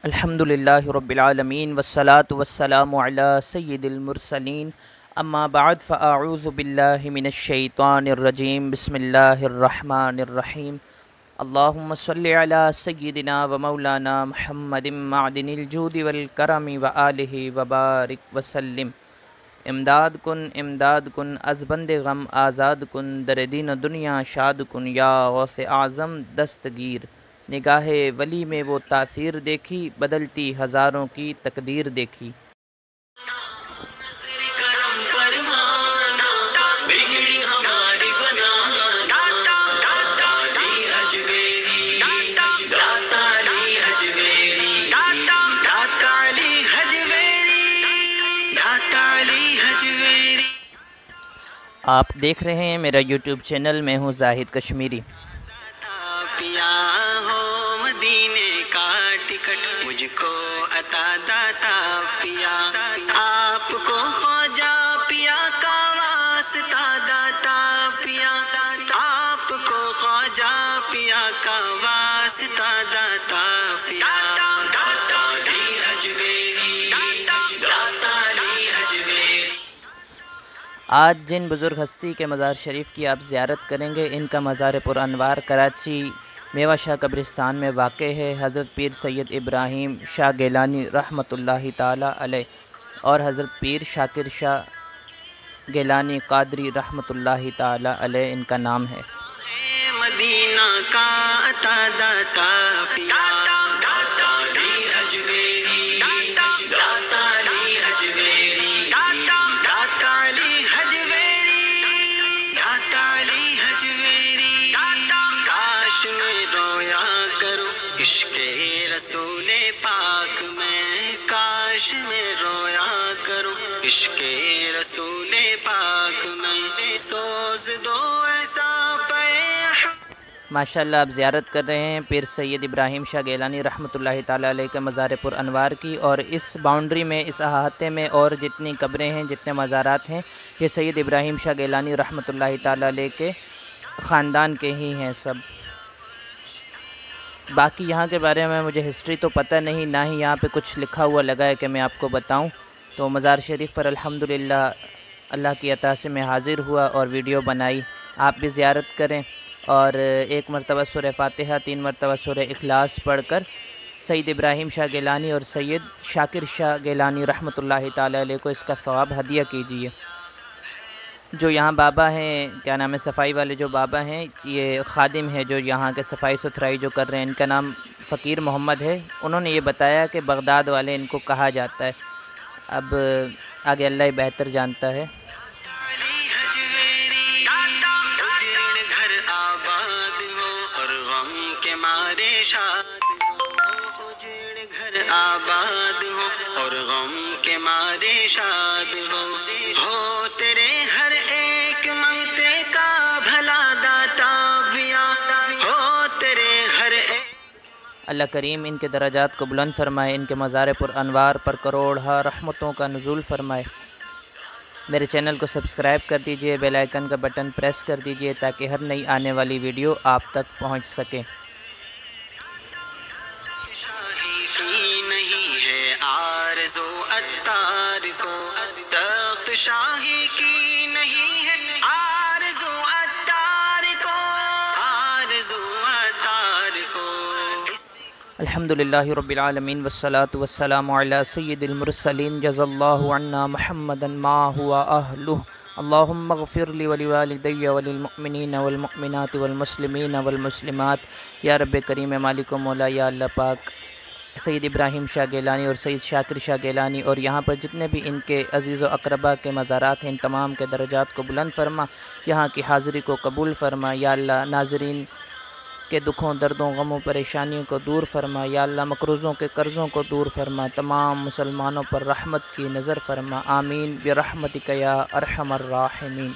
الحمدللہ رب العالمین والصلاة والسلام علی سید المرسلین اما بعد فاعوذ باللہ من الشیطان الرجیم بسم اللہ الرحمن الرحیم اللہم صلی علی سیدنا و مولانا محمد معدن الجود والکرم وآلہ وبارک وسلم۔ امداد کن از بند غم آزاد کن، در دین و دنیا شاد کن یا غوث اعظم دستگیر۔ نگاہ ولی میں وہ تاثیر دیکھی، بدلتی ہزاروں کی تقدیر دیکھی۔ آپ دیکھ رہے ہیں میرا یوٹیوب چینل، میں ہوں زاہد کشمیری۔ پیا ہو مدینے کا ٹکٹ مجھ کو عطا داتا پیا، آپ کو خواجہ پیا کا واسطہ داتا پیا، آپ کو خواجہ پیا کا واسطہ داتا پیا، داتا علی حجویری، داتا علی حجویری۔ آج جن بزرگ ہستی کے مزار شریف کی آپ زیارت کریں گے، ان کا مزار پر انوار کراچی میوہ شاہ قبرستان میں واقع ہے۔ حضرت پیر سید ابراہیم شاہ گیلانی رحمۃ اللہ تعالی علیہ اور حضرت پیر شاکر شاہ گیلانی قادری رحمۃ اللہ تعالی علیہ ان کا نام ہے۔ مدینہ کا عطا داتا پیا، داتا علی حجویری، داتا علی حجویری، داتا علی حجویری، داتا علی حجویری۔ کاش میں رویا کروں عشق رسول پاک میں، کاش میں رویا کروں عشق رسول پاک میں، سوز دو ایسا ماشاءاللہ آپ زیارت کر رہے ہیں پیر سید ابراہیم شاہ گیلانی رحمۃ اللہ تعالیٰ علیہ کے مزار پر انوار کی، اور اس باؤنڈری میں، اس احاطے میں اور جتنی قبریں ہیں، جتنے مزارات ہیں، یہ سید ابراہیم شاہ گیلانی رحمۃ اللہ تعالیٰ علیہ کے خاندان کے ہی ہیں سب۔ باقی یہاں کے بارے میں مجھے ہسٹری تو پتہ نہیں، نہ ہی یہاں پہ کچھ لکھا ہوا لگا ہے کہ میں آپ کو بتاؤں۔ تو مزار شریف پر الحمدللہ اللہ کی عطا سے میں حاضر ہوا اور ویڈیو بنائی۔ آپ بھی زیارت کریں اور ایک مرتبہ سورہ فاتحہ، 3 مرتبہ سورہ اخلاص پڑھ کر سید ابراہیم شاہ گیلانی اور سید شاکر شاہ گیلانی رحمۃ اللہ تعالی علیہ کو اس کا ثواب ہدیہ کیجیے۔ جو یہاں بابا ہیں، کیا نام ہے، صفائی والے جو بابا ہیں، یہ خادم ہے جو یہاں کے صفائی ستھرائی جو کر رہے ہیں، ان کا نام فقیر محمد ہے۔ انہوں نے یہ بتایا کہ بغداد والے ان کو کہا جاتا ہے، اب آگے اللہ ہی بہتر جانتا ہے۔ آباد ہو اور غم کے مارے شاد ہو تیرے ہر ایک منگتے کا بھلا داتا پیا، ہو تیرے ہر ایک۔ اللہ کریم ان کے درجات کو بلند فرمائے، ان کے مزار پر انوار پر کروڑہ رحمتوں کا نزول فرمائے۔ میرے چینل کو سبسکرائب کر دیجئے، بیل آئیکن کا بٹن پریس کر دیجئے تاکہ ہر نئی آنے والی ویڈیو آپ تک پہنچ سکے۔ اتار کو تخت شاہی کی نہیں ہے آرزو، اتار کو آرزو، اتار کو۔ الحمدللہ رب العالمین والصلاة والسلام علی سید المرسلین، جزا اللہ عنا محمدا ما ہوا اہلہ، اللہم اغفر لی ولوالدی وللمؤمنین والمؤمنات والمسلمین والمسلمات۔ یا رب کریم مالک و مولا، یا اللہ پاک سید ابراہیم شاہ گیلانی اور سید شاکر شاہ گیلانی اور یہاں پر جتنے بھی ان کے عزیز و اقربا کے مزارات ہیں، ان تمام کے درجات کو بلند فرما، یہاں کی حاضری کو قبول فرما۔ یا اللہ ناظرین کے دکھوں، دردوں، غموں، پریشانیوں کو دور فرما۔ یا اللہ مقروضوں کے قرضوں کو دور فرما، تمام مسلمانوں پر رحمت کی نظر فرما، آمین برحمتک یا ارحم الراحمین۔